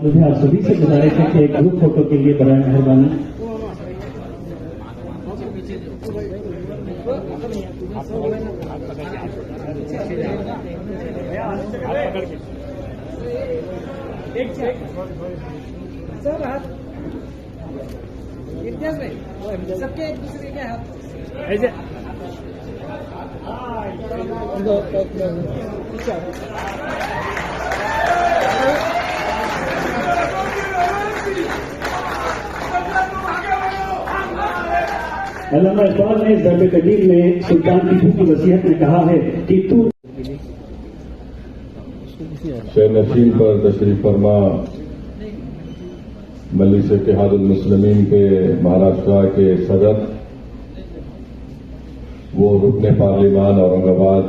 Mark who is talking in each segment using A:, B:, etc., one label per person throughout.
A: मुझे आप सभी से गुजारिश है कि एक ग्रुप फोटो के लिए बड़ा मेहरबानी।
B: सर हाथ इतिहास में सबके एक दूसरे के हाथ ऐसे
A: अल्लामा इकबाल ने ज़र्ब कदीर में सुल्तान टीपू की वसीयत में कहा है कि तू
C: शेर नशीन पर तशरीफ फरमा मजलिस इत्तेहादुल मुस्लिमीन के महाराष्ट्र के सदर वो रुकने पार्लिमान औरंगाबाद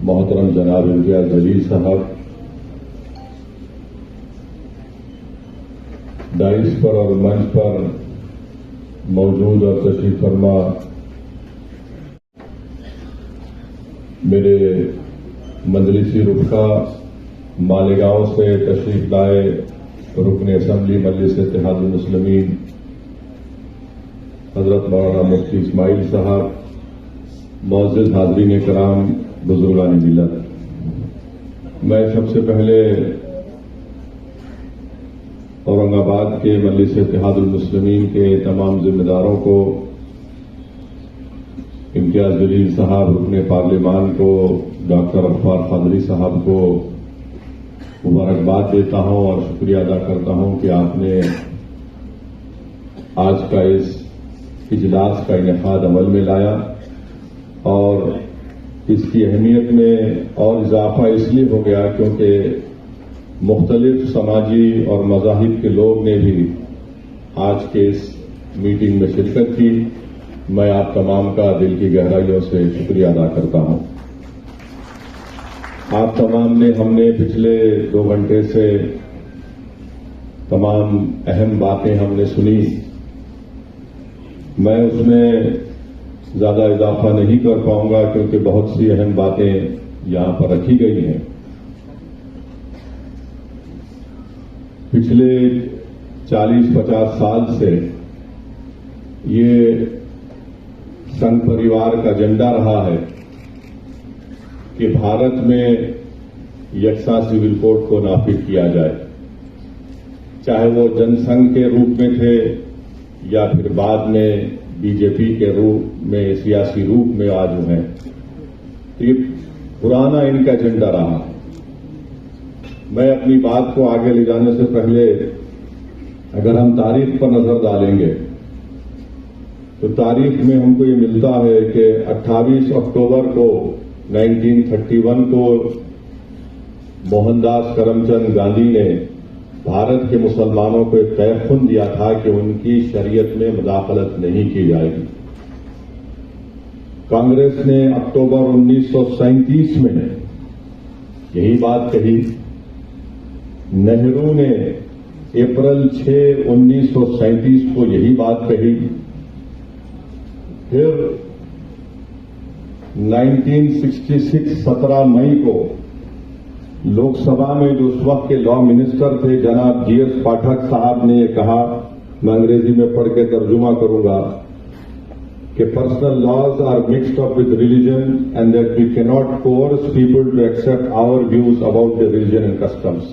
C: मोहतरम जनाब इम्तियाज जलील साहब, डाइस पर और मंच पर मौजूद और तशरीफ फरमा मेरे मजलिसी रुखा मालेगांव से तशरीफ लाए रुकन असम्बली मजलिस इत्तेहादुल मुस्लिमीन हजरत मौलाना मुफ्ती इस्माइल साहब, मौजूद हाज़रीन कराम, बुजुर्गान मिल्लत, मैं सबसे पहले औरंगाबाद के मजलिस इत्तेहादुल मुस्लिमीन के तमाम जिम्मेदारों को, इम्तियाज जलील साहब, रुकने पार्लिमान को, डॉक्टर अफार कादरी साहब को मुबारकबाद देता हूं और शुक्रिया अदा करता हूं कि आपने आज का इस इजलास का इनेकाद अमल में लाया और इसकी अहमियत में और इजाफा इसलिए हो गया क्योंकि मुख्तलिफ समाजी और मज़ाहिब के लोग ने भी आज के इस मीटिंग में शिरकत की। मैं आप तमाम का दिल की गहराइयों से शुक्रिया अदा करता हूं। आप तमाम ने हमने पिछले 2 घंटे से तमाम अहम बातें हमने सुनी। मैं उसमें ज्यादा इजाफा नहीं कर पाऊंगा क्योंकि बहुत सी अहम बातें यहां पर रखी गई हैं। पिछले 40-50 साल से ये संघ परिवार का एजेंडा रहा है कि भारत में यकसा सिविल कोड को नाफिज किया जाए, चाहे वो जनसंघ के रूप में थे या फिर बाद में बीजेपी के रूप में सियासी रूप में आज हैं। तो ये पुराना इनका एजेंडा रहा। मैं अपनी बात को आगे ले जाने से पहले अगर हम तारीख पर नजर डालेंगे तो तारीख में हमको ये मिलता है कि 28 अक्टूबर को 1931 को मोहनदास करमचंद गांधी ने भारत के मुसलमानों को एक तयखुन दिया था कि उनकी शरीयत में मुदाखलत नहीं की जाएगी। कांग्रेस ने अक्टूबर 1937 में यही बात कही। नेहरू ने अप्रैल 6, 1937 को यही बात कही। फिर 1966 17 मई को लोकसभा में जो उस वक्त के लॉ मिनिस्टर थे जनाब जीएस पाठक साहब ने कहा, मैं अंग्रेजी में पढ़ के तर्जुमा करूंगा, कि personal laws are mixed up with religion and that we can not coerce people to accept our views about the religion and customs.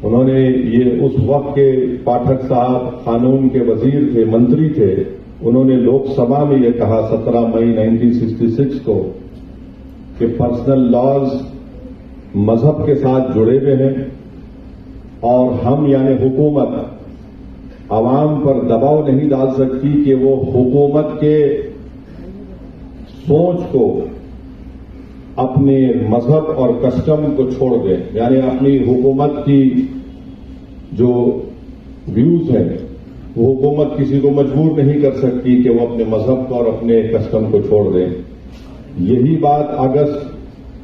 C: उन्होंने ये उस वक्त के पाठक साहब कानून के वजीर थे, मंत्री थे, उन्होंने लोकसभा में ये कहा 17 मई 1966 को कि पर्सनल लॉज मजहब के साथ जुड़े हुए हैं और हम यानी हुकूमत आवाम पर दबाव नहीं डाल सकती कि वो हुकूमत के सोच को अपने मजहब और कस्टम को छोड़ दें। यानी अपनी हुकूमत की जो व्यूज है वो हुकूमत किसी को मजबूर नहीं कर सकती कि वो अपने मजहब को और अपने कस्टम को छोड़ दें। यही बात अगस्त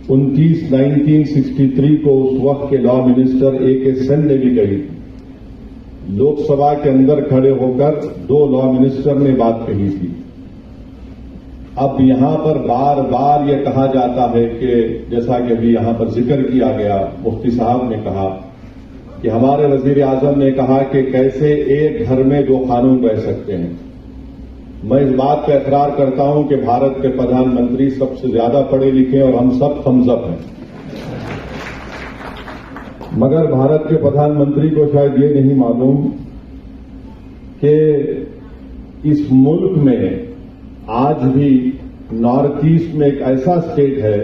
C: 29, 1963 को उस वक्त के लॉ मिनिस्टर A.K. सेन ने भी कही थी। लोकसभा के अंदर खड़े होकर 2 लॉ मिनिस्टर ने बात कही थी। अब यहां पर बार बार यह कहा जाता है कि जैसा कि अभी यहां पर जिक्र किया गया, मुफ्ती साहब ने कहा, कि हमारे वजीर आजम ने कहा कि कैसे एक घर में दो कानून रह सकते हैं। मैं इस बात का इकरार करता हूं कि भारत के प्रधानमंत्री सबसे ज्यादा पढ़े लिखे और हम सब थम्सअप हैं, मगर भारत के प्रधानमंत्री को शायद ये नहीं मालूम कि इस मुल्क में आज भी नॉर्थ ईस्ट में एक ऐसा स्टेट है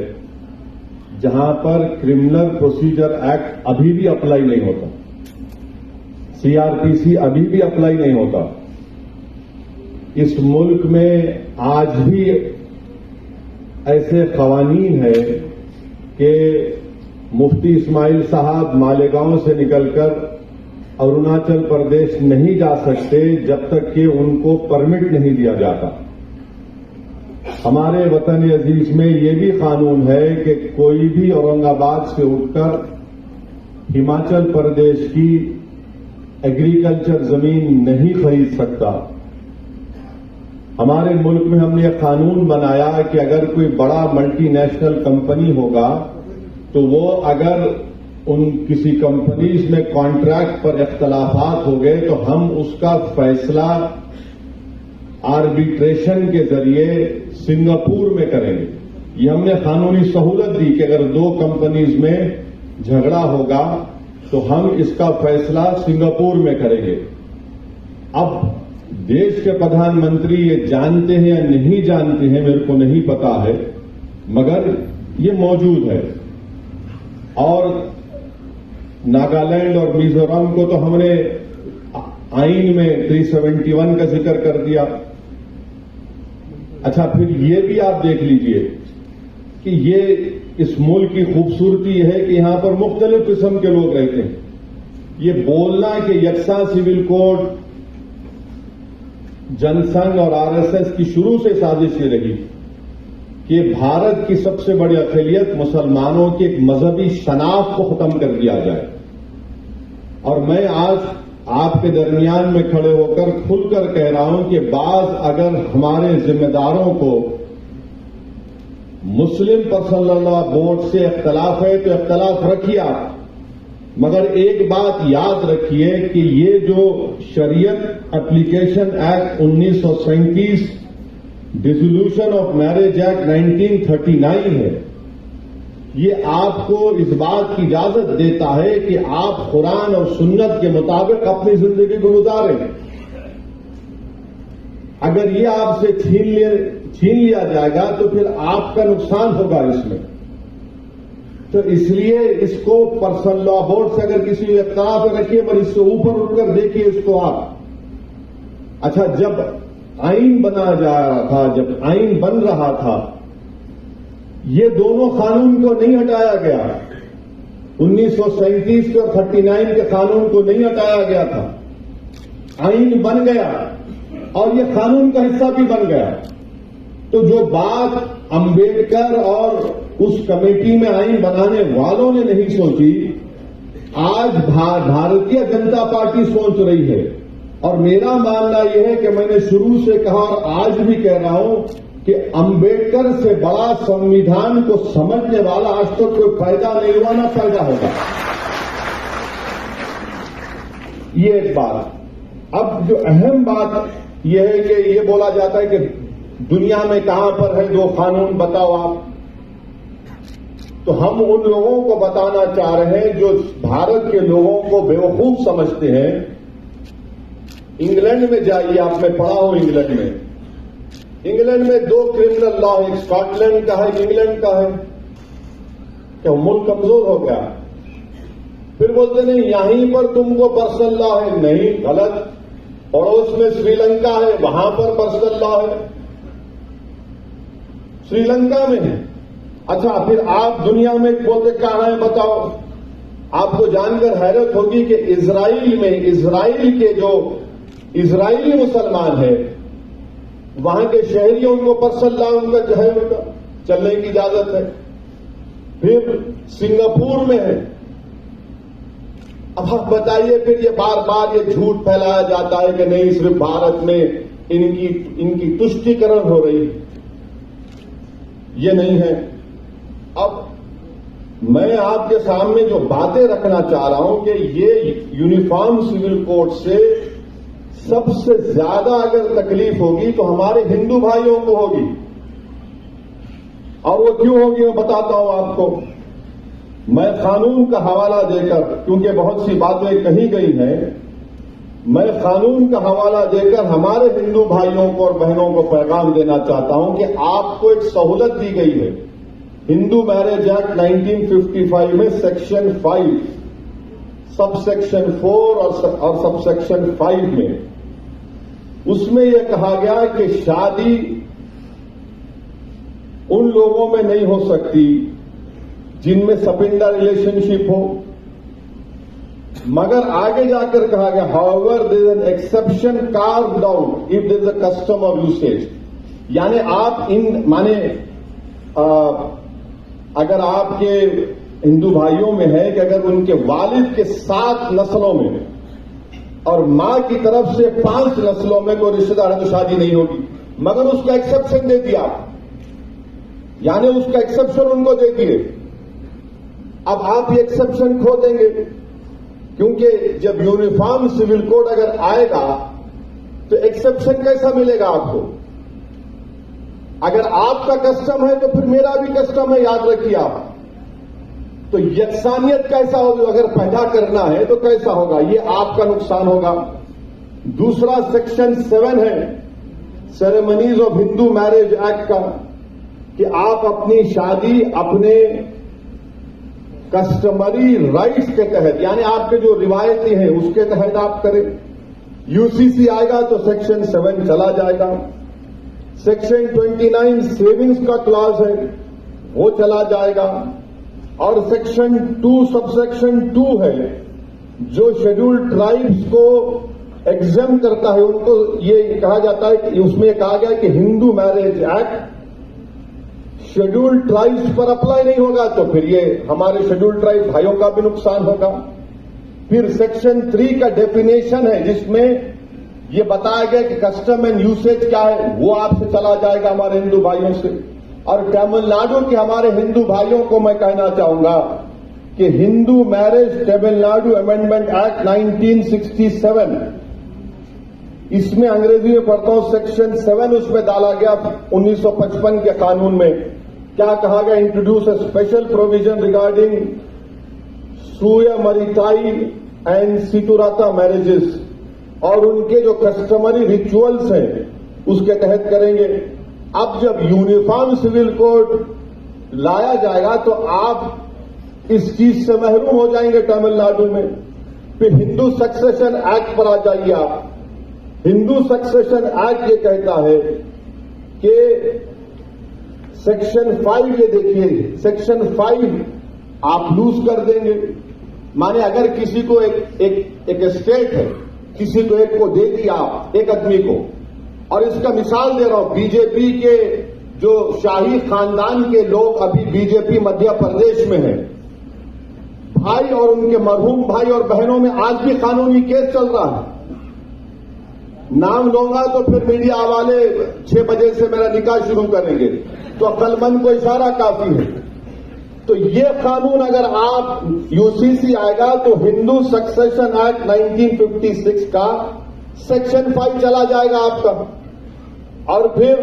C: जहां पर क्रिमिनल प्रोसीजर एक्ट अभी भी अप्लाई नहीं होता, सीआरपीसी अभी भी अप्लाई नहीं होता। इस मुल्क में आज भी ऐसे कवानीन है कि मुफ्ती इस्माइल साहब मालेगांव से निकलकर अरुणाचल प्रदेश नहीं जा सकते जब तक कि उनको परमिट नहीं दिया जाता। हमारे वतन अजीज में ये भी कानून है कि कोई भी औरंगाबाद से उठकर हिमाचल प्रदेश की एग्रीकल्चर जमीन नहीं खरीद सकता। हमारे मुल्क में हमने यह कानून बनाया कि अगर कोई बड़ा मल्टीनेशनल कंपनी होगा तो वो अगर उन किसी कंपनीज में कॉन्ट्रैक्ट पर इख्तलाफात हो गए तो हम उसका फैसला आर्बिट्रेशन के जरिए सिंगापुर में करेंगे। ये हमने कानूनी सहूलत दी कि अगर दो कंपनीज में झगड़ा होगा तो हम इसका फैसला सिंगापुर में करेंगे। अब देश के प्रधानमंत्री ये जानते हैं या नहीं जानते हैं मेरे को नहीं पता है, मगर ये मौजूद है। और नागालैंड और मिजोरम को तो हमने आईन में 371 का जिक्र कर दिया। अच्छा, फिर ये भी आप देख लीजिए कि ये इस मुल्क की खूबसूरती है कि यहां पर मुख्तलिफ किस्म के लोग रहते हैं। ये बोलना कि यकसा सिविल कोड जनसंघ और आरएसएस की शुरू से साजिश ये रही कि भारत की सबसे बड़ी अक़लियत मुसलमानों की एक मजहबी शनाख्त को खत्म कर दिया जाए। और मैं आज आपके दरमियान में खड़े होकर खुलकर कह रहा हूं कि बाज अगर हमारे जिम्मेदारों को मुस्लिम पर्सनल लॉ बोर्ड से इख्तलाफ है तो इख्तलाफ रखिए आप, मगर एक बात याद रखिए कि ये जो शरीयत application act 1937 dissolution of marriage act 1939 है, ये आपको इस बात की इजाजत देता है कि आप कुरान और सुन्नत के मुताबिक अपनी जिंदगी को गुजारें। अगर ये आपसे छीन लिया जाएगा तो फिर आपका नुकसान होगा इसमें। तो इसलिए इसको पर्सनल लॉ बोर्ड से अगर किसी इख्तिलाफ में रखिए, पर इससे ऊपर उठकर देखिए इसको आप। अच्छा, जब आईन बना जा रहा था, जब आईन बन रहा था, ये दोनों कानून को नहीं हटाया गया। 1937 के और 39 के कानून को नहीं हटाया गया था। आईन बन गया और ये कानून का हिस्सा भी बन गया। तो जो बात अंबेडकर और उस कमेटी में आईन बनाने वालों ने नहीं सोची, आज भारतीय जनता पार्टी सोच रही है। और मेरा मानना यह है कि मैंने शुरू से कहा और आज भी कह रहा हूं कि अंबेडकर से बड़ा संविधान को समझने वाला आज तक कोई पैदा नहीं हुआ, ना पैदा होगा। ये एक बात। अब जो अहम बात यह है कि ये बोला जाता है कि दुनिया में कहां पर है दो कानून, बताओ आप। तो हम उन लोगों को बताना चाह रहे हैं जो भारत के लोगों को बेवकूफ समझते हैं। इंग्लैंड में जाइए, आप, मैं पढ़ा हूं इंग्लैंड में। इंग्लैंड में दो क्रिमिनल लॉ, एक स्कॉटलैंड का है, इंग्लैंड का है। क्या मुल्क कमजोर हो गया? फिर बोलते नहीं यहीं पर तुमको पर्सनल लॉ है। नहीं, गलत। पड़ोस में श्रीलंका है, वहां पर पर्सनल लॉ है, श्रीलंका में है। अच्छा, फिर आप दुनिया में बोलते कहां है बताओ? आपको जानकर हैरत होगी कि इजराइल में, इजराइल के जो इजराइली मुसलमान है, वहां के शहरियों को पर्सनल लॉ उनका जो है उनका चलने की इजाजत है। फिर सिंगापुर में है। अब आप बताइए, फिर ये बार बार ये झूठ फैलाया जाता है कि नहीं सिर्फ भारत में इनकी तुष्टीकरण हो रही, ये नहीं है। अब मैं आपके सामने जो बातें रखना चाह रहा हूं कि ये यूनिफॉर्म सिविल कोड से सबसे ज्यादा अगर तकलीफ होगी तो हमारे हिंदू भाइयों को होगी। और वो क्यों होगी मैं बताता हूं आपको। मैं कानून का हवाला देकर, क्योंकि बहुत सी बातें कही गई हैं, मैं कानून का हवाला देकर हमारे हिंदू भाइयों को और बहनों को पैगाम देना चाहता हूं कि आपको एक सहूलत दी गई है। हिंदू मैरिज एक्ट 1955 में सेक्शन 5, सब सेक्शन 4 और सब सेक्शन 5 में, उसमें यह कहा गया कि शादी उन लोगों में नहीं हो सकती जिनमें सपिंडा रिलेशनशिप हो, मगर आगे जाकर कहा गया however there is an exception carved out if there is a custom of usage. यानी आप अगर आपके हिंदू भाइयों में है कि अगर उनके वालिद के 7 नस्लों में और मां की तरफ से 5 नस्लों में कोई रिश्तेदार है तो शादी नहीं होगी, मगर उसका एक्सेप्शन दे दिया, यानी उसका एक्सेप्शन उनको दे दिए। अब आप ये एक्सेप्शन खो देंगे, क्योंकि जब यूनिफॉर्म सिविल कोड अगर आएगा तो एक्सेप्शन कैसा मिलेगा आपको? अगर आपका कस्टम है तो फिर मेरा भी कस्टम है, याद रखिए आप। तो यकसानियत कैसा होगी? अगर पैदा करना है तो कैसा होगा? ये आपका नुकसान होगा। दूसरा सेक्शन 7 है ceremonies of Hindu marriage act का, कि आप अपनी शादी अपने कस्टमरी राइट्स के तहत, यानी आपके जो रिवायती हैं उसके तहत आप करें। यूसीसी आएगा तो सेक्शन 7 चला जाएगा। सेक्शन 29 सेविंग्स का क्लॉज है, वो चला जाएगा। और सेक्शन 2 सबसेक्शन 2 है जो शेड्यूल्ड ट्राइब्स को एग्जेम्प्ट करता है, उनको ये कहा जाता है कि उसमें कहा गया कि Hindu marriage act scheduled tribes पर अप्लाई नहीं होगा, तो फिर ये हमारे शेड्यूल्ड ट्राइब भाइयों का भी नुकसान होगा। फिर सेक्शन 3 का डेफिनेशन है जिसमें ये बताया गया कि कस्टम एंड यूसेज क्या है, वो आपसे चला जाएगा हमारे हिंदू भाइयों से। और तमिलनाडु के हमारे हिंदू भाइयों को मैं कहना चाहूंगा कि Hindu marriage Tamil Nadu amendment act 1967, इसमें अंग्रेजी में पढ़ता हूं, सेक्शन 7 उसमें डाला गया 1955 के कानून में। क्या कहा गया? Introduce a special provision regarding सूया मरिताई एंड सिटुराता मैरिजेस, और उनके जो कस्टमरी रिचुअल्स हैं उसके तहत करेंगे। अब जब यूनिफॉर्म सिविल कोड लाया जाएगा तो आप इस चीज से महरूम हो जाएंगे तमिलनाडु में। फिर हिंदू सक्सेशन एक्ट पर आ जाइए आप। हिंदू सक्सेशन एक्ट ये कहता है कि सेक्शन 5, ये देखिए सेक्शन 5 आप लूज कर देंगे। माने अगर किसी को एक स्टेट है, किसी को एक को दे दिया आप, एक आदमी को, और इसका मिसाल दे रहा हूं, बीजेपी के जो शाही खानदान के लोग अभी बीजेपी मध्य प्रदेश में है, भाई और उनके मरहूम भाई और बहनों में आज भी कानूनी केस चल रहा है। नाम लूंगा तो फिर मीडिया वाले 6 बजे से मेरा निकाह शुरू करेंगे, तो अक्लमंद को इशारा काफी है। तो ये कानून अगर आप यूसीसी आएगा तो हिंदू सक्सेशन एक्ट 1956 का सेक्शन 5 चला जाएगा आपका। और फिर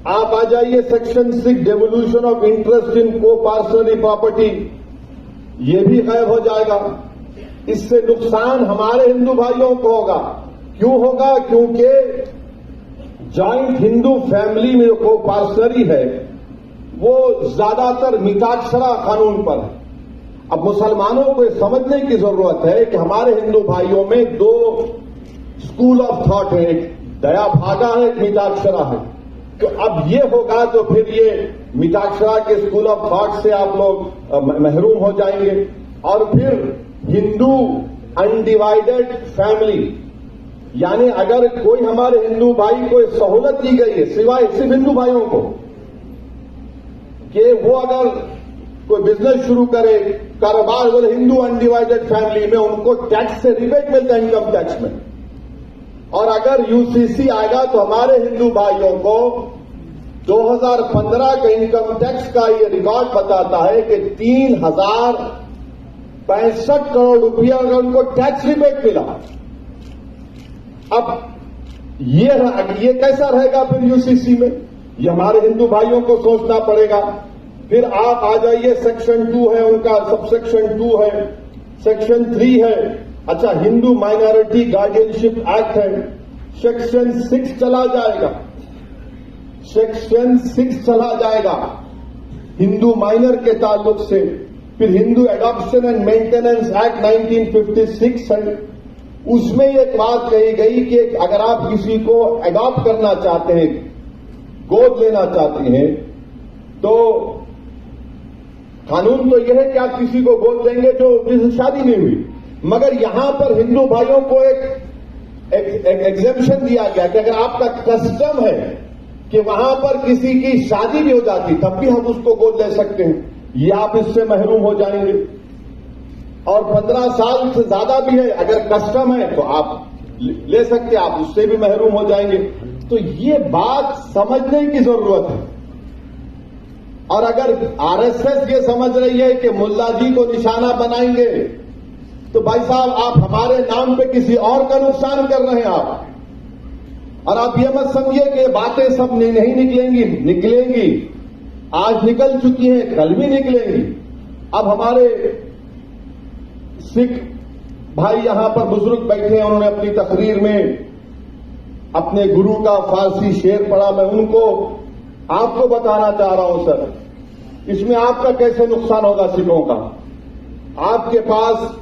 C: आप आ जाइए section 6 devolution of interest in को पार्सनरी प्रॉपर्टी, ये भी गायब हो जाएगा। इससे नुकसान हमारे हिंदू भाइयों को होगा। क्यों होगा? क्योंकि जॉइंट हिंदू फैमिली में को पार्सनरी है वो ज्यादातर मिताक्षरा कानून पर है। अब मुसलमानों को यह समझने की जरूरत है कि हमारे हिंदू भाइयों में 2 स्कूल ऑफ थॉट है, एक दया भागा है, एक मिताक्षरा है। तो अब ये होगा तो फिर ये मिताक्षरा के स्कूल ऑफ थॉट से आप लोग महरूम हो जाएंगे। और फिर हिंदू अनडिवाइडेड फैमिली, यानी अगर कोई हमारे हिंदू भाई को सहूलत दी गई है, सिवाय सिर्फ हिंदू भाइयों को, कि वो अगर कोई बिजनेस शुरू करे, कारोबार, बोले हिंदू अनडिवाइडेड फैमिली में उनको टैक्स से रिबेट मिलता है, इनकम टैक्स में। और अगर यूसीसी आएगा तो हमारे हिंदू भाइयों को 2015 के इनकम टैक्स का ये रिकॉर्ड बताता है कि 3,065 करोड़ रुपया अगर उनको टैक्स रिबेट मिला। अब ये कैसा रहेगा फिर यूसीसी में? ये हमारे हिंदू भाइयों को सोचना पड़ेगा। फिर आप आ जाइए, सेक्शन 2 है उनका, सबसेक्शन 2 है, सेक्शन 3 है। अच्छा, हिंदू माइनॉरिटी गार्डियनशिप एक्ट है, सेक्शन 6 चला जाएगा, सेक्शन 6 चला जाएगा हिंदू माइनर के ताल्लुक से। फिर Hindu adoption and maintenance act 1956 है, उसमें एक बात कही गई कि अगर आप किसी को एडॉप्ट करना चाहते हैं, गोद लेना चाहते हैं, तो कानून तो यह है कि आप किसी को गोद लेंगे जो जिससे शादी नहीं हुई। मगर यहां पर हिंदू भाइयों को एक एग्जेम्पशन दिया गया कि अगर आपका कस्टम है कि वहां पर किसी की शादी भी हो जाती, तब भी हम उसको गोद ले सकते हैं, ये आप इससे महरूम हो जाएंगे। और 15 साल से ज्यादा भी है, अगर कस्टम है तो आप ले सकते हैं, आप उससे भी महरूम हो जाएंगे। तो ये बात समझने की जरूरत है। और अगर आरएसएस ये समझ रही है कि मुल्ला जी को निशाना बनाएंगे, तो भाई साहब आप हमारे नाम पे किसी और का नुकसान कर रहे हैं आप। और आप ये मत समझिए कि बातें सब नहीं निकलेंगी, आज निकल चुकी हैं, कल भी निकलेंगी। अब हमारे सिख भाई यहां पर बुजुर्ग बैठे हैं, उन्होंने अपनी तकरीर में अपने गुरु का फारसी शेर पढ़ा। मैं उनको आपको बताना चाह रहा हूं सर, इसमें आपका कैसे नुकसान होगा सिखों का। आपके पास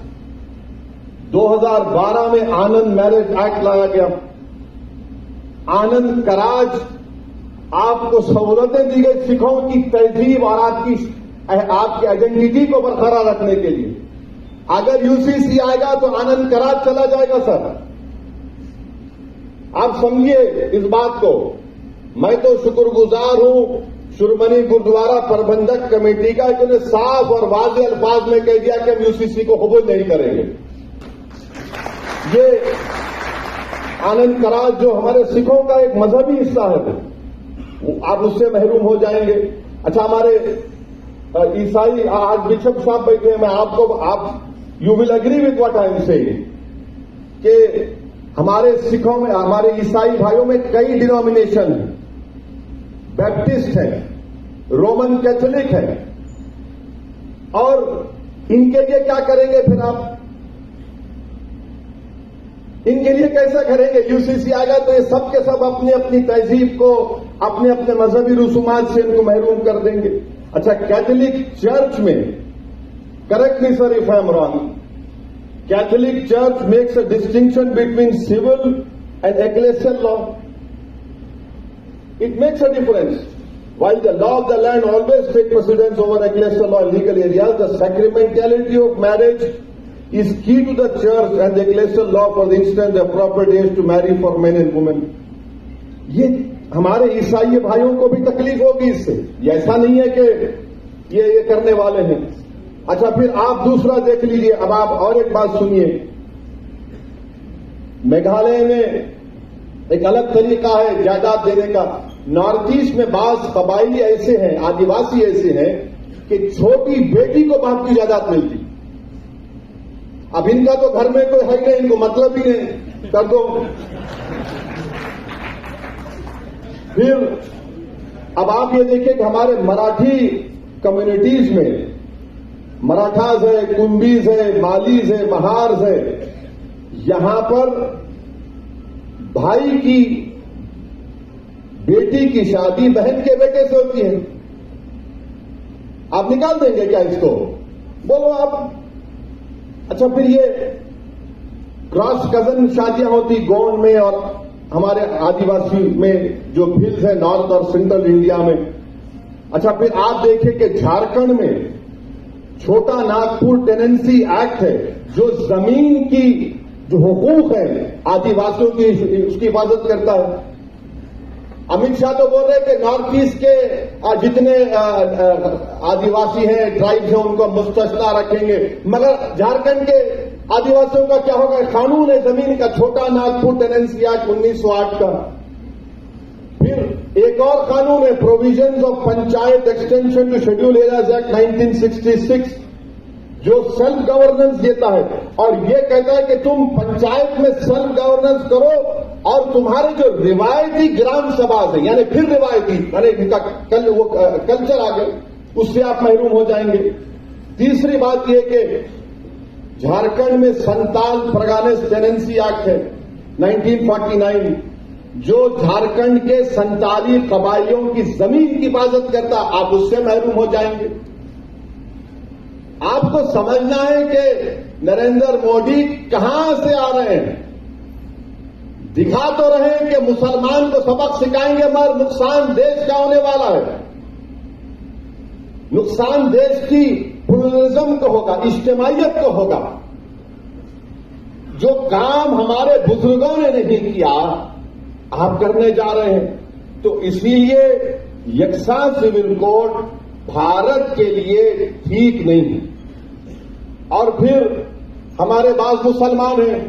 C: 2012 में आनंद मैरिज एक्ट लाया गया, आनंद कराज, आपको सहूलतें दी गई सिखों की तहजीब और आपकी आइडेंटिटी को बरकरार रखने के लिए। अगर यूसीसी आएगा तो आनंद कराज चला जाएगा सर, आप समझिए इस बात को। मैं तो शुक्रगुजार हूं शिरोमणि गुरुद्वारा प्रबंधक कमेटी का, जिन्होंने साफ और वाज़ेह अल्फाज में कह दिया कि हम यूसीसी को कबूल नहीं करेंगे। ये आनंद कराज जो हमारे सिखों का एक मजहबी हिस्सा है, आप उससे महरूम हो जाएंगे। अच्छा, हमारे ईसाई आज बिशप साहब बैठे हैं, मैं आप you will agree with what I am saying कि हमारे सिखों में, हमारे ईसाई भाइयों में कई डिनोमिनेशन है, बैप्टिस्ट है, रोमन कैथोलिक है, और इनके लिए क्या करेंगे फिर आप? इनके लिए कैसा करेंगे? यूसीसी आएगा तो ये सब के सब अपनी अपनी तहजीब को, अपने अपने मजहबी रसूमात से इनको महरूम कर देंगे। अच्छा, कैथोलिक चर्च में, correct me sir if I am wrong, Catholic church makes a distinction between civil and ecclesial law. It makes a difference. While the law of the land always takes precedence over ecclesial law in legal areas, the sacramentality of marriage is key to the church and the ecclesial law. For instance, the appropriate age to marry for men and women. ये हमारे ईसाई भाइयों को भी तकलीफ होगी इससे, ये ऐसा नहीं है कि ये करने वाले हैं। अच्छा, फिर आप दूसरा देख लीजिए। अब आप और एक बात सुनिए, मेघालय में एक अलग तरीका है जायदाद देने का। नॉर्थ ईस्ट में बास कबाइली ऐसे हैं, आदिवासी ऐसे हैं कि छोटी बेटी को बाप की जायदाद मिलती। अब इनका तो घर में कोई है नहीं, इनको मतलब ही नहीं, कर दो। फिर अब आप ये देखिए कि हमारे मराठी कम्युनिटीज में, मराठास है, कुंभीज है, मालीज है, महार्स है, यहां पर भाई की बेटी की शादी बहन के बेटे से होती है। आप निकाल देंगे क्या इसको? बोलो आप। अच्छा, फिर ये क्रॉस कजन शादियां होती गोंड में और हमारे आदिवासी में जो हिल्स है नॉर्थ और सेंट्रल इंडिया में। अच्छा, फिर आप देखिए कि झारखंड में छोटा नागपुर टेनेंसी एक्ट है, जो जमीन की जो हुकूक है आदिवासियों की, उसकी हिफाजत करता है। अमित शाह तो बोल रहे हैं कि नॉर्थ ईस्ट के जितने आदिवासी हैं, ट्राइब्स हैं, उनको मुस्तस्ना रखेंगे, मगर झारखंड के आदिवासियों का क्या होगा? कानून है जमीन का, छोटा नागपुर टेनेंसी एक्ट 1908 का। फिर एक और कानून है, provisions of panchayat extension to schedule areas act 1966, जो सेल्फ गवर्नेंस देता है और ये कहता है कि तुम पंचायत में सेल्फ गवर्नेंस करो और तुम्हारे जो रिवायती ग्राम सभा से, यानी फिर रिवायती, यानी इनका कल्चर आ गया, उससे आप महरूम हो जाएंगे। तीसरी बात यह कि झारखंड में संताल परगानेस टेनेंसी एक्ट है 1949, जो झारखंड के संताली कबाइलियों की जमीन की हिफाजत करता, आप उससे महरूम हो जाएंगे। आपको समझना है कि नरेंद्र मोदी कहां से आ रहे हैं। दिखा तो रहे हैं कि मुसलमान को सबक सिखाएंगे, मगर नुकसान देश का होने वाला है। नुकसान देश की प्लुरलिज्म को होगा, इज्तिमाइयत को होगा। जो काम हमारे बुजुर्गों ने नहीं किया, आप करने जा रहे हैं। तो इसीलिए यकसा सिविल कोड भारत के लिए ठीक नहीं है। और फिर हमारे पास मुसलमान हैं,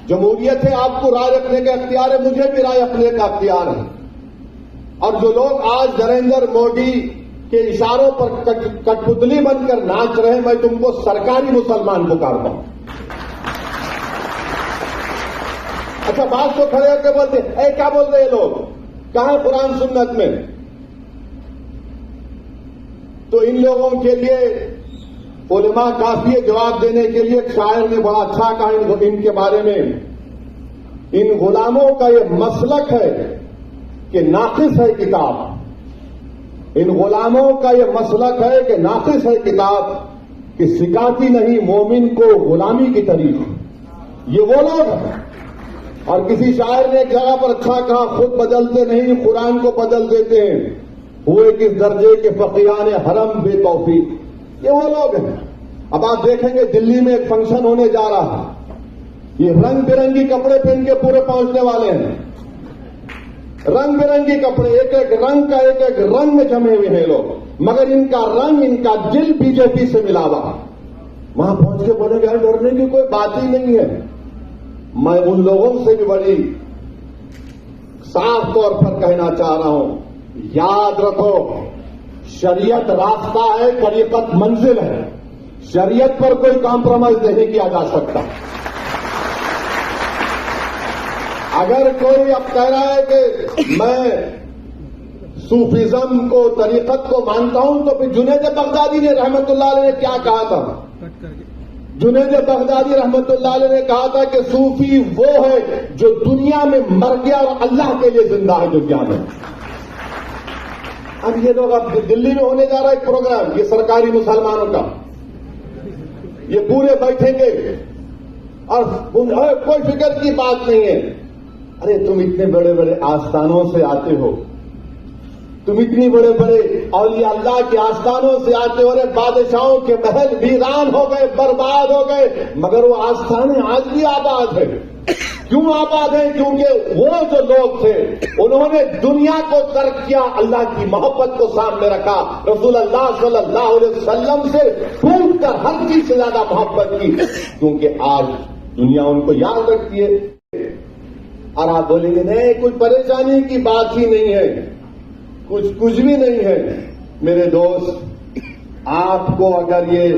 C: जमहूरियत है, आपको राय रखने का अख्तियार है, मुझे भी राय रखने का अख्तियार है। और जो लोग आज नरेंद्र मोदी के इशारों पर कठपुतली बनकर नाच रहे हैं, मैं तुमको सरकारी मुसलमान पुकारता हूं। अच्छा, बात तो खड़े होकर बोलते हैं, क्या बोल रहे हैं लोग, कहां कुरान सुन्नत में? तो इन लोगों के लिए उलमा काफी है जवाब देने के लिए। एक शायर ने बड़ा अच्छा कहा इनके बारे में, इन गुलामों का ये मसलक है कि नाकिस है किताब। इन गुलामों का ये मसलक है कि नाकिस है किताब, कि सिखाती नहीं मोमिन को गुलामी की तरीक। ये वो लोग हैं। और किसी शायर ने एक जगह पर अच्छा कहा, खुद बदलते नहीं कुरान को बदल देते हैं, हुए किस दर्जे के फकीहान हरम बेतौफीक। ये वो लोग हैं। अब आप देखेंगे दिल्ली में एक फंक्शन होने जा रहा है, ये रंग बिरंगी कपड़े पहन के पूरे पहुंचने वाले हैं। रंग बिरंगी कपड़े, एक एक रंग का एक एक रंग में जमे हुए हैं लोग, मगर इनका रंग, इनका दिल बीजेपी से मिला हुआ। वहां पहुंच के बोलेंगे यार डरने की कोई बात ही नहीं है। मैं उन लोगों से भी बड़ी साफ तौर पर कहना चाह रहा हूं, याद रखो, शरीयत रास्ता है, तरीकत मंजिल है। शरीयत पर कोई कॉम्प्रोमाइज नहीं किया जा सकता। अगर कोई अब कह रहा है कि मैं सूफिज्म को, तरीकत को मानता हूं, तो फिर जुनैद बगदादी ने रहमतुल्लाह अलैह ने क्या कहा था? जुनैद बगदादी रहमतुल्लाह अलैह ने कहा था कि सूफी वो है जो दुनिया में मर गया और अल्लाह के लिए जिंदा है दुनिया में। अब ये लोग, अब दिल्ली में होने जा रहा है एक प्रोग्राम, ये सरकारी मुसलमानों का, ये पूरे बैठेंगे और कोई फिक्र की बात नहीं है। अरे तुम इतने बड़े बड़े आस्थानों से आते हो, तुम इतनी बड़े बड़े औलिया अल्लाह के आस्थानों से आते हो। अरे बादशाहों के महल वीरान हो गए, बर्बाद हो गए, मगर वो आस्थानें आज भी आबाद है। क्यों आबाद है? क्योंकि वो जो लोग थे उन्होंने दुनिया को तर्क किया, अल्लाह की मोहब्बत को सामने रखा, रसूल अल्लाह सल्लल्लाहु अलैहि वसल्लम से टूट कर हर चीज से ज्यादा मोहब्बत की, क्योंकि आज दुनिया उनको याद रखती है। और आप बोलेंगे नहीं, कुछ परेशानी की बात ही नहीं है, कुछ भी नहीं है। मेरे दोस्त, आपको अगर ये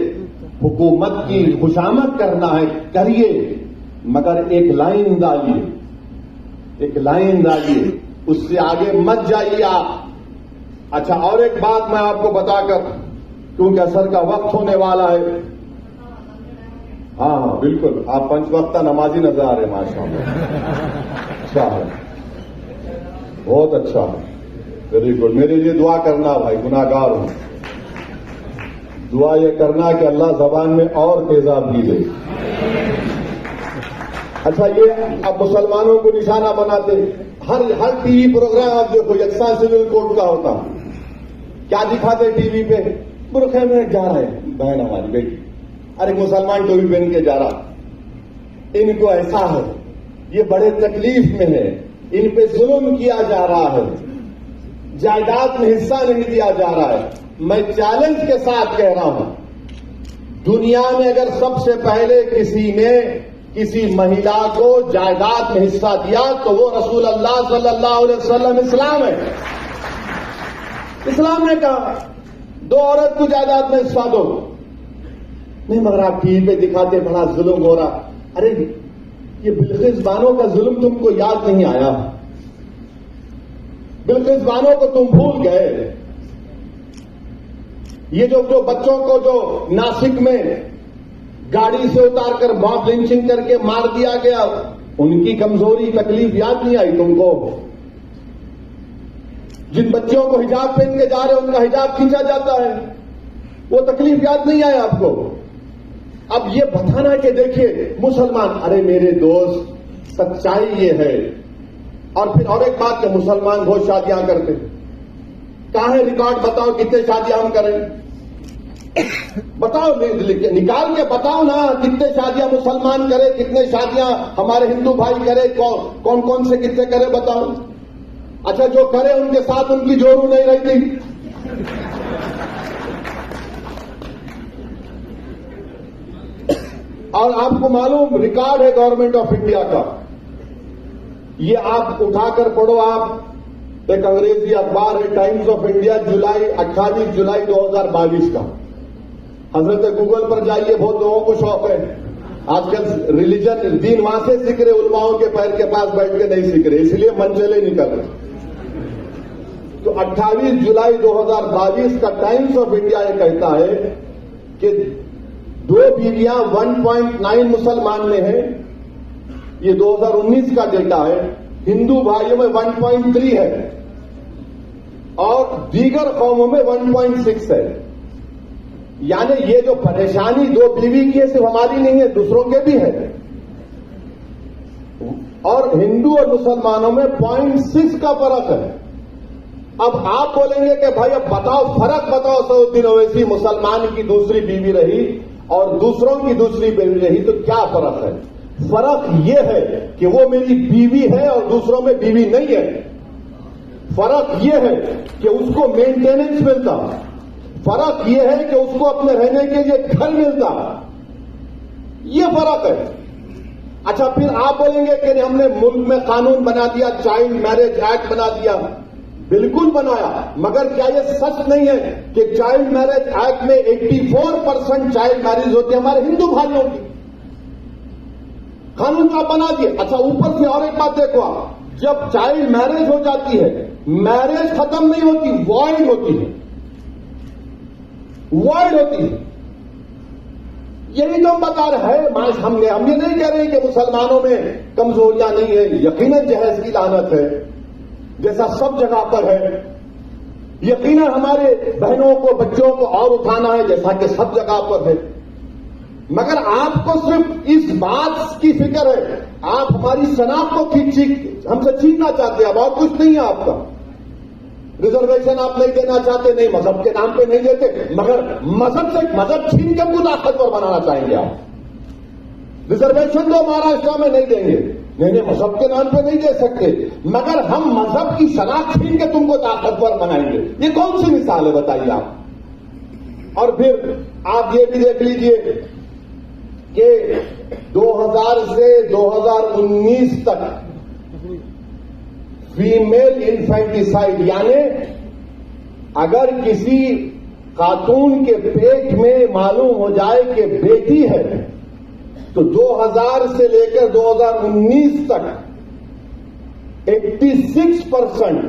C: हुकूमत की खुशामद करना है करिए, मगर एक लाइन डालिए, एक लाइन डालिए, उससे आगे मत जाइए आप। अच्छा, और एक बात मैं आपको बताकर, क्योंकि असर का वक्त होने वाला है। हाँ, बिल्कुल, आप पंचवक्ता नमाजी नजर आ रहे, माशाअल्लाह, अच्छा है, बहुत अच्छा है, वेरी गुड। मेरे लिए दुआ करना भाई, गुनाहगार हूं। दुआ ये करना कि अल्लाह जबान में और तेजाब दे। अच्छा, ये अब मुसलमानों को निशाना बनाते, हर टीवी प्रोग्राम आप देखो यकसा सिविल कोड का होता, क्या दिखाते टीवी पे? बुरखे में जा रहे हैं बहन हमारी बेटी, अरे मुसलमान टोपी पहन के जा रहा। इनको ऐसा है, ये बड़े तकलीफ में है, इन पे जुल्म किया जा रहा है, जायदाद में हिस्सा नहीं दिया जा रहा है। मैं चैलेंज के साथ कह रहा हूं, दुनिया में अगर सबसे पहले किसी ने
D: किसी महिला को जायदाद में हिस्सा दिया तो वो रसूल अल्लाह सल्लल्लाहु अलैहि वसल्लम इस्लाम है। इस्लाम ने कहा 2 औरत को जायदाद में हिस्सा दो। नहीं, मगर आप टीवी पे दिखाते बड़ा जुल्म हो रहा। अरे ये बिल्किस बानो का जुल्म तुमको याद नहीं आया? बिल्किस बानो को तुम भूल गए? ये जो बच्चों को जो नासिक में गाड़ी से उतारकर मॉब लिंचिंग करके मार दिया गया, उनकी कमजोरी तकलीफ याद नहीं आई तुमको? जिन बच्चों को हिजाब पहन के जा रहे उनका हिजाब खींचा जाता है, वो तकलीफ याद नहीं आई आपको? अब ये बताना कि देखिए मुसलमान, अरे मेरे दोस्त सच्चाई ये है। और फिर और एक बात कि मुसलमान बहुत शादियां करते, कहां है रिकॉर्ड? बताओ कितने शादियां हम करें, बताओ, निकाल के बताओ ना कितने शादियां मुसलमान करे, कितने शादियां हमारे हिंदू भाई करे, कौन कौन से कितने करे बताओ। अच्छा, जो करे उनके साथ उनकी जोरू नहीं रहती। और आपको मालूम रिकॉर्ड है गवर्नमेंट ऑफ इंडिया का, ये आप उठाकर पढ़ो। आप एक अंग्रेजी अखबार है टाइम्स ऑफ इंडिया, 28 जुलाई 2022 का। हजरत गूगल पर जाइए, बहुत लोगों को शौक है आजकल रिलीजन, दीन वहां से सीख रहे, उलमाओं के पैर के पास बैठ के नहीं सीख रहे, इसलिए मंजिलें निकल रहे। तो 28 जुलाई 2022 का टाइम्स ऑफ इंडिया ये कहता है कि 2 बीवियां 1.9 मुसलमान में है, ये 2019 का डेटा है। हिंदू भाइयों में 1.3 है और दीगर कौमों में 1.6 है। यानी ये जो परेशानी 2 बीवी की है, सिर्फ हमारी नहीं है, दूसरों के भी है। और हिंदू और मुसलमानों में 0.6 का फर्क है। अब आप बोलेंगे कि भाई अब बताओ, फर्क बताओ। सऊदीन ओवैसी मुसलमान की दूसरी बीवी रही और दूसरों की दूसरी बीवी रही, तो क्या फर्क है? फर्क ये है कि वो मेरी बीवी है और दूसरों में बीवी नहीं है। फर्क ये है कि उसको मेंटेनेंस मिलता, फर्क ये है कि उसको अपने रहने के लिए घर मिलता, ये फर्क है। अच्छा, फिर आप बोलेंगे कि हमने मुल्क में कानून बना दिया, चाइल्ड मैरिज एक्ट बना दिया। बिल्कुल बनाया, मगर क्या ये सच नहीं है कि चाइल्ड मैरिज एक्ट में 84% चाइल्ड मैरिज होती है हमारे हिंदू भाइयों की? कानून तो आप बना दिए। अच्छा, ऊपर से और एक बात देखो आप, जब चाइल्ड मैरिज हो जाती है, मैरिज खत्म नहीं होती, वॉइड होती है, वॉइड होती है। यही जो हम बता रहे हैं, हम ये नहीं कह रहे कि मुसलमानों में कमजोरियां नहीं है, यकीनन जहेज की लानत है जैसा सब जगह पर है, यकीनन हमारे बहनों को बच्चों को और उठाना है जैसा कि सब जगह पर है। मगर आपको सिर्फ इस बात की फिक्र है, आप हमारी शनाख्त को हमसे छीनना चाहते हैं, अब और कुछ नहीं है आपका। रिजर्वेशन आप नहीं देना चाहते, नहीं मजहब के नाम पे नहीं देते, मगर मजहब से मजहब छीन के हमको ताकतवर बनाना चाहेंगे आप। रिजर्वेशन तो महाराष्ट्र में नहीं देंगे, नहीं मजहब के नाम पे नहीं दे सकते, मगर हम मजहब की शनाख्त छीन के तुमको ताकतवर बनाएंगे। ये कौन सी मिसाल है बताइए आप। और फिर आप ये भी देख लीजिए कि 2000 से 2019 तक फीमेल इन्फेंटिसाइड, यानी अगर किसी खातून के पेट में मालूम हो जाए कि बेटी है, तो 2000 से लेकर 2019 तक 86%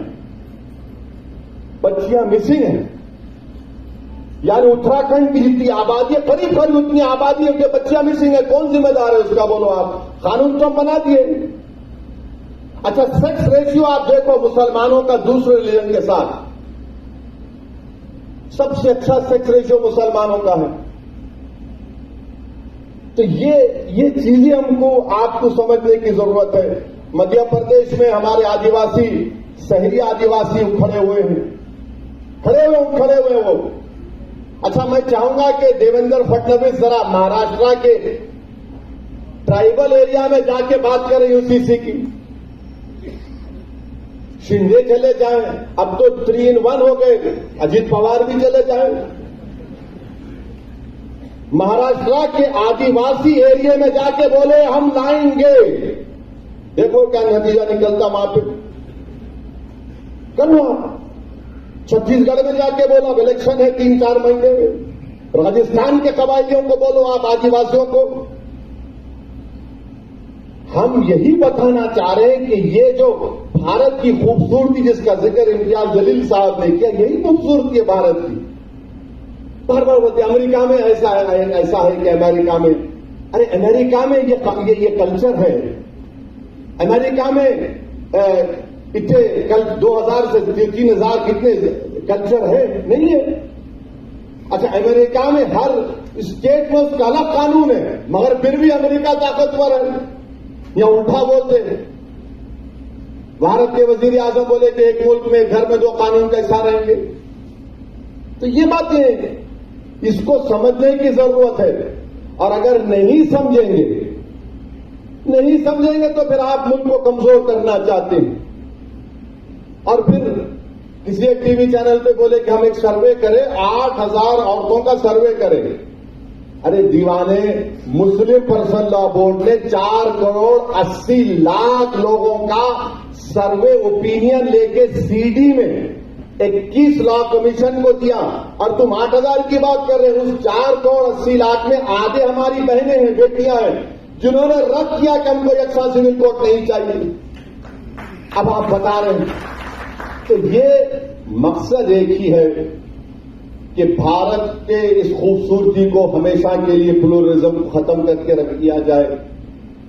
D: बच्चियां मिसिंग हैं। यानी उत्तराखंड की जितनी आबादी है, करीब करीब उतनी आबादी है कि बच्चियां मिसिंग है। कौन जिम्मेदार है उसका बोलो आप? कानून तो बना दिए। अच्छा, सेक्स रेशियो आप देखो मुसलमानों का दूसरे रिलीजन के साथ, सबसे अच्छा सेक्स रेशियो मुसलमानों का है। तो ये चीजें हमको आपको समझने की जरूरत है। मध्य प्रदेश में हमारे आदिवासी, शहरी आदिवासी उखड़े हुए हैं, खड़े हुए वो। अच्छा, मैं चाहूंगा कि देवेंद्र फडणवीस जरा महाराष्ट्र के ट्राइबल एरिया में जाके बात करें यूसीसी की। शिंदे चले जाएं, अब तो 3 in 1 हो गए, अजित पवार भी चले जाएं। महाराष्ट्र के आदिवासी एरिया में जाके बोले हम लाएंगे, देखो क्या नतीजा निकलता वहां पे। कल छत्तीसगढ़ में जाके बोला अब इलेक्शन है 3-4 महीने में, राजस्थान के कबायलियों को बोलो आप, आदिवासियों को। हम यही बताना चाह रहे हैं कि ये जो भारत की खूबसूरती जिसका जिक्र इम्तियाज जलील साहब ने किया, यही खूबसूरती है भारत की। बार बार बोलते अमेरिका में ऐसा है कि अमेरिका में, अरे अमेरिका में ये कल्चर है। अमेरिका में इतने कल 2000 से 3000 कितने कल्चर है, नहीं है। अच्छा, अमेरिका में हर स्टेट में उसका अलग कानून है, मगर फिर भी अमेरिका ताकतवर है। या उल्टा बोलते हैं, भारत के वजीर आजम बोले कि एक मुल्क में घर में 2 कानून कैसा रहेंगे। तो ये बातें इसको समझने की जरूरत है। और अगर नहीं समझेंगे तो फिर आप मुल्क को कमजोर करना चाहते हैं। और फिर किसी एक टीवी चैनल पे बोले कि हम एक सर्वे करें, 8000 औरतों का सर्वे करें। अरे दीवाने, मुस्लिम पर्सनल लॉ बोर्ड ने 4 करोड़ 80 लाख लोगों का सर्वे ओपिनियन लेके सीडी में 21 लॉ कमीशन को दिया, और तुम 8000 की बात कर रहे हो। उस 4 करोड़ 80 लाख में आधे हमारी बहनें हैं, बेटियां हैं, जिन्होंने रद्द किया कि हमको यकसा सिविल कोड नहीं चाहिए। अब आप बता रहे हैं, तो ये मकसद एक ही है कि भारत के इस खूबसूरती को हमेशा के लिए प्लूरलिज्म खत्म करके रख दिया जाए।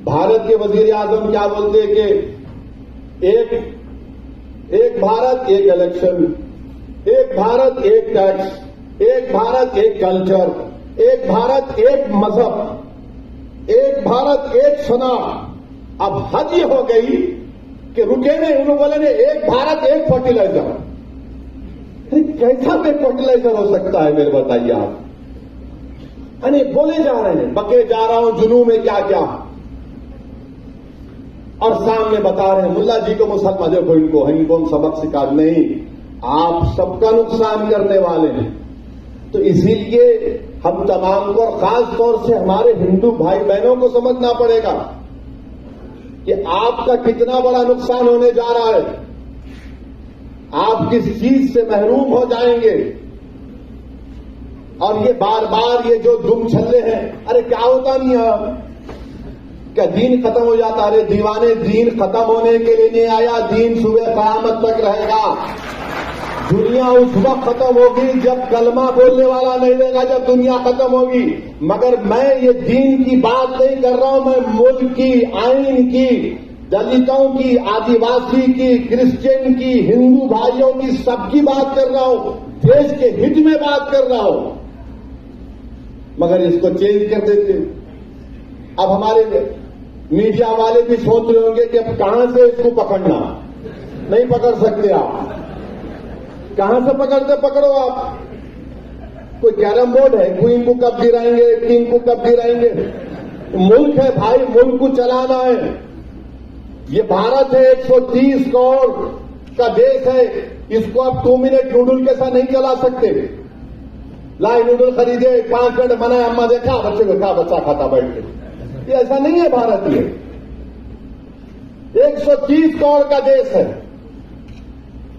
D: भारत के वजीर आजम क्या बोलते हैं कि एक भारत एक इलेक्शन, एक भारत एक टैक्स, एक भारत एक कल्चर, एक भारत एक मजहब, एक भारत एक सना। अब हद ये हो गई कि रुके नहीं, उन्होंने बोले ने एक भारत एक फर्टिलाइजर। कैसा पे फर्टिलाइजर हो सकता है मेरे बताइए आप। अरे बोले जा रहे हैं, बके जा रहा हूं जुनू में क्या क्या, और सामने बता रहे हैं मुल्ला जी को मुसलमान, देखो इनको हम सबक सिखा, नहीं, आप सबका नुकसान करने वाले हैं। तो इसीलिए हम तमाम को, और खास तौर से हमारे हिंदू भाई बहनों को समझना पड़ेगा कि आपका कितना बड़ा नुकसान होने जा रहा है। आप किस चीज से महरूम हो जाएंगे। और ये बार बार ये जो दुम छल्ले हैं, अरे क्या होता नहीं है, क्या दीन खत्म हो जाता? अरे दीवाने, दीन खत्म होने के लिए नहीं आया, दीन सुबह कयामत तक रहेगा। दुनिया उस वक्त खत्म होगी जब कलमा बोलने वाला नहीं रहेगा, जब दुनिया खत्म होगी। मगर मैं ये दीन की बात नहीं कर रहा हूं, मैं मुल्क की, आइन की, दलितों की, आदिवासी की, क्रिश्चियन की, हिंदू भाइयों की, सबकी बात कर रहा हूं, देश के हित में बात कर रहा हूं। मगर इसको चेंज कर देते। अब हमारे मीडिया वाले भी सोच रहे होंगे कि अब कहां से इसको पकड़ना, नहीं पकड़ सकते आप। कहां से पकड़ते, पकड़ो आप। कोई कैरम बोर्ड है, क्वीन को कब गिराएंगे, किंग को कब गिराएंगे। मुल्क है भाई, मुल्क को चलाना है। ये भारत है, 130 करोड़ का देश है, इसको आप 2 मिनट नूडल के साथ नहीं चला सकते। लाए नूडल खरीदे, 5 मिनट बनाए, अम्मा देखा, बच्चे को कहा, बच्चा खाता बैठ के। ये ऐसा नहीं है भारत। ये 130 करोड़ का देश है।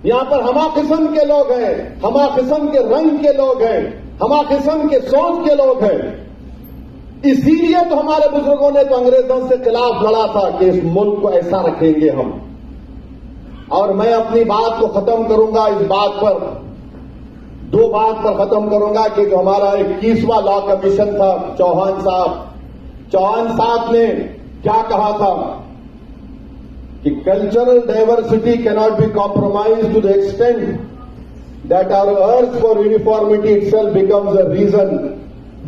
D: यहां पर हमा किस्म के लोग हैं, हमा किस्म के रंग के लोग हैं, हमा किस्म के सोच के लोग हैं। इसीलिए तो हमारे बुजुर्गों ने तो अंग्रेजों से खिलाफ लड़ा था कि इस मुल्क को ऐसा रखेंगे हम। और मैं अपनी बात को खत्म करूंगा इस बात पर, 2 बात पर खत्म करूंगा कि जो हमारा 21वां लॉ कमीशन था, चौहान साहब ने क्या कहा था कि cultural diversity cannot be compromise to the extent that our urge for uniformity itself becomes a reason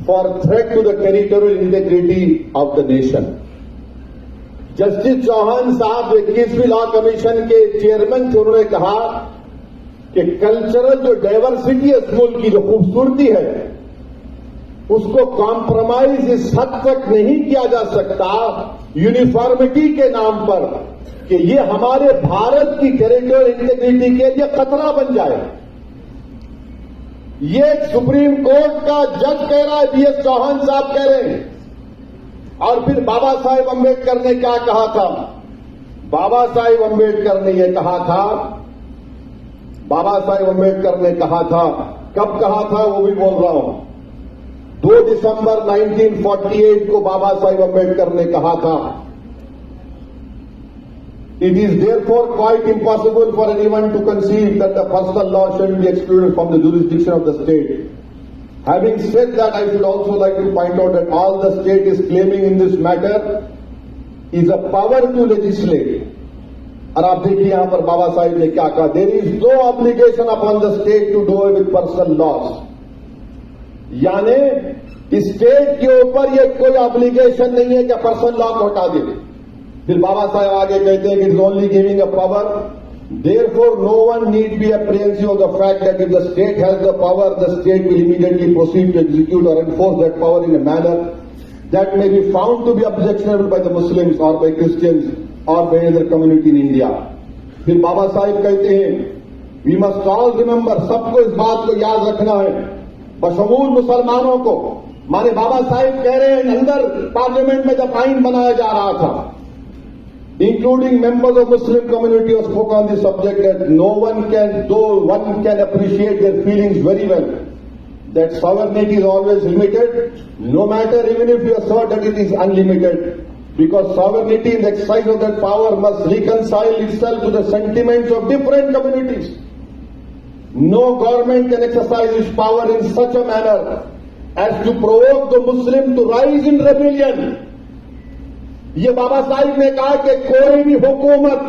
D: for threat to the territorial integrity of the nation. Justice Chauhan साहब 21वीं लॉ कमीशन के चेयरमैन थे, उन्होंने कहा कि कल्चरल जो diversity है, इस मुल्क की जो खूबसूरती है, उसको कॉम्प्रोमाइज इस हद तक नहीं किया जा सकता यूनिफॉर्मिटी के नाम पर कि ये हमारे भारत की टेरिटोरियल इंटीग्रिटी के लिए खतरा बन जाए। ये सुप्रीम कोर्ट का जज कह रहा है, बीएस चौहान साहब कह रहे हैं। और फिर बाबा साहेब अम्बेडकर ने क्या कहा था? बाबा साहेब अम्बेडकर ने यह कहा था, बाबा साहेब अम्बेडकर ने कहा था, कब कहा था वो भी बोल रहा हूं, 2 दिसंबर 1948 को बाबा साहेब अम्बेडकर ने कहा था, It is therefore quite impossible for anyone to conceive that the personal law shall be excluded from the jurisdiction of the state. Having said that, I should also like to point out that all the state is claiming in this matter is a power to legislate. और आप देखिए यहां पर बाबा साहिब ने क्या कहा, There is no obligation upon the state to do away with personal laws. यानी state के ऊपर ये कोई ऑब्लिगेशन नहीं है कि पर्सनल लॉ को हटा दे। फिर बाबा साहेब आगे कहते हैं कि it's only giving a power, therefore no one need be apprehensive of the fact that if the state has the power, the state will immediately proceed to execute or enforce that power in a manner that may be found to be objectionable by the Muslims or by Christians or by other community in India. फिर बाबा साहेब कहते हैं we must all remember, सबको इस बात को याद रखना है, बशमूल मुसलमानों को। माने बाबा साहेब कह रहे हैं अंदर पार्लियामेंट में जब आइन बनाया जा रहा था, including members of Muslim community who spoke on this subject, that no one can, though one can appreciate their feelings very well, that sovereignty is always limited, no matter even if you assert that it is unlimited, because sovereignty in the exercise of that power must reconcile itself to the sentiments of different communities. No government can exercise its power in such a manner as to provoke the Muslim to rise in rebellion. ये बाबा साहिब ने कहा कि कोई भी हुकूमत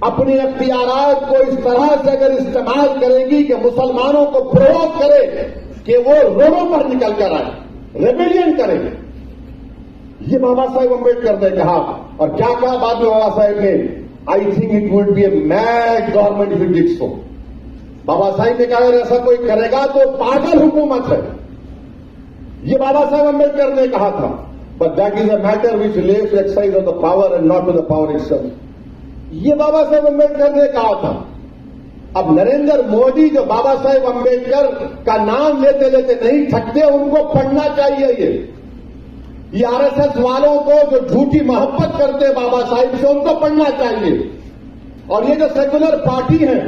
D: अपने अख्तियारात को इस तरह से अगर इस्तेमाल करेगी कि मुसलमानों को प्रोवोक करे कि वो रोडों पर निकल कर आए, रेबेलियन करे, ये बाबा साहेब अम्बेडकर ने कहा। और क्या कहा बाद में बाबा साहेब ने, I think it would be a mad government if it did so. Baba Sahib ने कहा अगर ऐसा कोई करेगा तो पागल हुकूमत है, ये बाबा साहेब अम्बेडकर ने कहा था। But that is a matter which relates to exercise of the power and not to the power itself. ये बाबा साहेब अम्बेडकर ने कहा था। अब नरेंद्र मोदी जो बाबा साहेब अम्बेडकर का नाम लेते लेते नहीं थकते, उनको पढ़ना चाहिए। ये आरएसएस वालों को जो झूठी मोहब्बत करते हैं बाबा साहिब से, उनको पढ़ना चाहिए। और ये जो सेकुलर पार्टी है,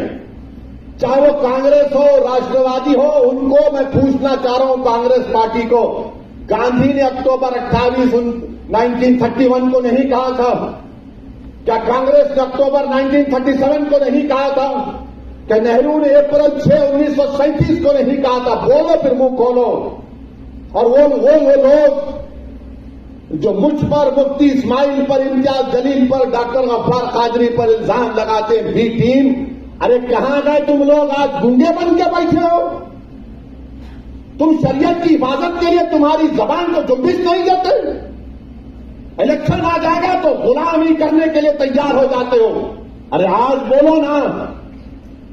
D: चाहे वो कांग्रेस हो, राष्ट्रवादी हो, उनको मैं पूछना चाह रहा हूं, कांग्रेस पार्टी को, गांधी ने अक्टूबर 28, 1931 को नहीं कहा था? क्या कांग्रेस ने अक्टूबर 1937 को नहीं कहा था? क्या नेहरू ने अप्रैल 6, 1937 को नहीं कहा था? बोलो फिर, मुंह खोलो। और वो लोग जो मुझ पर, मुफ्ती इस्माइल पर, इम्तियाज जलील पर, डॉक्टर गफ्फार कादरी पर इल्जाम लगाते, बी टीम, अरे कहां गए तुम लोग? आज गुंडे बन के बैठे हो। तुम शरीयत की हिफाजत के लिए तुम्हारी जबान को जुम्बिश नहीं देते? इलेक्शन आ जाएगा तो गुलामी करने के लिए तैयार हो जाते हो। अरे आज बोलो ना,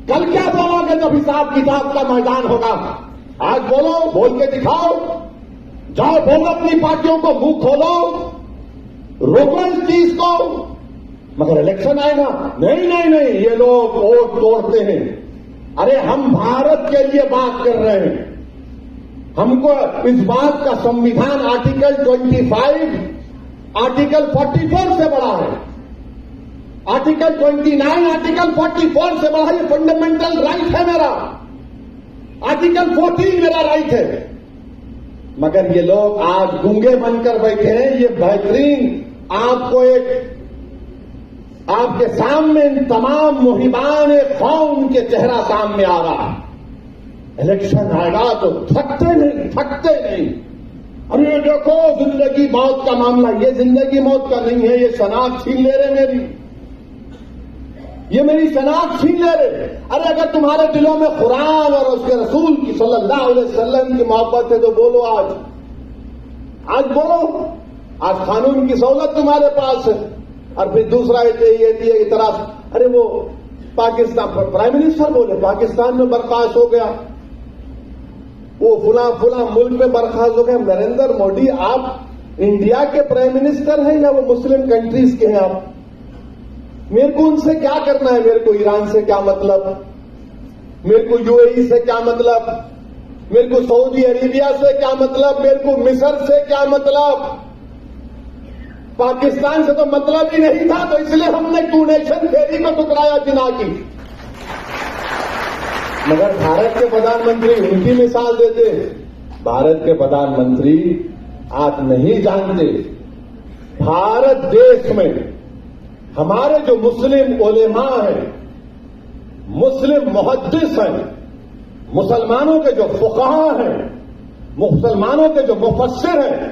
D: कल क्या बोलोगे जब हिसाब किताब का मैदान होगा? आज बोलो, बोल के दिखाओ, जाओ बोलो अपनी पार्टियों को, मुंह खोलो, रोको इस चीज को। मगर इलेक्शन आएगा, नहीं नहीं नहीं, ये लोग वोट तोड़ते हैं। अरे हम भारत के लिए बात कर रहे हैं, हमको इस बात का संविधान आर्टिकल 25, आर्टिकल 44 से बड़ा है, आर्टिकल 29, आर्टिकल 44 से बड़ा है। ये फंडामेंटल राइट है मेरा, आर्टिकल 14 मेरा राइट है। मगर ये लोग आज गूंगे बनकर बैठे हैं। ये बेहतरीन आपको एक, आपके सामने इन तमाम मुहिबान कौम के चेहरा सामने आ रहा है। इलेक्शन आएगा तो थकते नहीं। अरे देखो, जिंदगी मौत का मामला, ये जिंदगी मौत का नहीं है, ये शनाख्त छीन ले रहे मेरी, ये मेरी शनाख्त छीन ले रहे। अरे अगर तुम्हारे दिलों में कुरान और उसके रसूल की सल्लल्लाहु अलैहि वसल्लम की मोहब्बत है तो बोलो, आज बोलो। आज कानून की सहूलत तुम्हारे पास है। और फिर दूसरा ये इतराज, अरे वो पाकिस्तान पर प्राइम मिनिस्टर बोले पाकिस्तान में बर्खास्त हो गया, वो फुला मुल्क में बर्खास्त हो गया। नरेंद्र मोदी, आप इंडिया के प्राइम मिनिस्टर हैं या वो मुस्लिम कंट्रीज के हैं आप? मेरे को उनसे क्या करना है? मेरे को ईरान से क्या मतलब? मेरे को यूएई से क्या मतलब? मेरे को सऊदी अरेबिया से क्या मतलब, मेरे को मिस्र से क्या मतलब, पाकिस्तान से तो मतलब ही नहीं था, तो इसलिए हमने टू नेशन थ्योरी को टुकराया जिना की। मगर भारत के प्रधानमंत्री उनकी मिसाल देते। भारत के प्रधानमंत्री आप नहीं जानते, भारत देश में हमारे जो मुस्लिम उलेमा हैं, मुस्लिम मुहद्दिस हैं, मुसलमानों के जो फुक़हा हैं, मुसलमानों के जो मुफस्सिर हैं,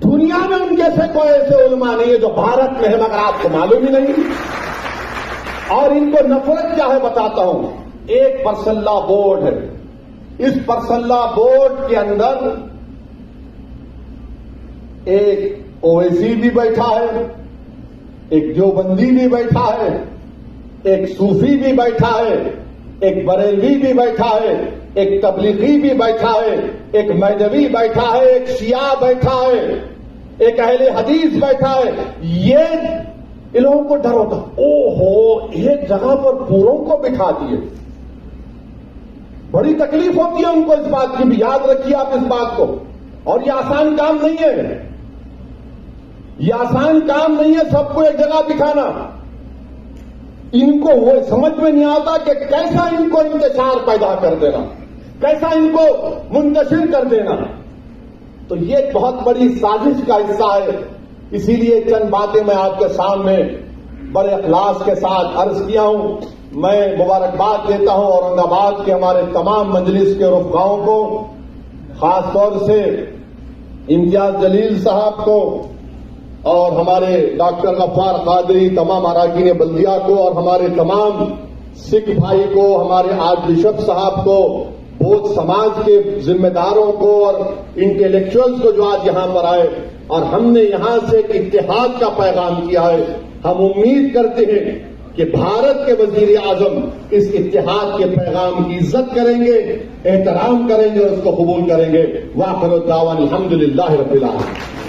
D: दुनिया में उनके से कोई ऐसे उलमा नहीं है जो भारत में है, मगर आपको मालूम ही नहीं। और इनको नफरत क्या है बताता हूं। एक परसल्ला बोर्ड है, इस परसल्ला बोर्ड के अंदर एक ओवैसी भी बैठा है, एक देवबंदी भी बैठा है, एक सूफी भी बैठा है, एक बरेलवी भी बैठा है, एक तबलीगी भी बैठा है, एक मैदवी बैठा है, एक शिया बैठा है, एक अहले हदीस बैठा है। ये इन लोगों को डर होता, ओहो एक जगह पर पूरों को बिठा दिए। बड़ी तकलीफ होती है उनको इस बात की भी, याद रखिए आप इस बात को। और ये आसान काम नहीं है, ये आसान काम नहीं है सबको एक जगह बिठाना। इनको वो समझ में नहीं आता कि कैसा इनको इंतशार पैदा कर देना, कैसा इनको मुंतशिर कर देना। तो ये एक बहुत बड़ी साजिश का हिस्सा है। इसीलिए चंद बातें मैं आपके सामने बड़े अखलास के साथ अर्ज किया हूं। मैं मुबारकबाद देता हूं औरंगाबाद के हमारे तमाम मजलिस के रुफ़क़ाओं को, खासतौर से इम्तियाज जलील साहब को और हमारे डॉक्टर गफ्फार कादरी, तमाम अराकीन बल्दिया को और हमारे तमाम सिख भाई को, हमारे आर्च बिशप साहब को, बौद्ध समाज के जिम्मेदारों को और इंटेलेक्चुअल्स को जो आज यहां पर आए और हमने यहां से एक इत्तेहाद का पैगाम किया है। हम उम्मीद करते हैं कि भारत के वजीर आजम इस इत्तेहाद के पैगाम की इज्जत करेंगे, एहतराम करेंगे और उसको कबूल करेंगे। वाखिर दावाना अल्हम्दुलिल्लाहि रब्बिल आलमीन।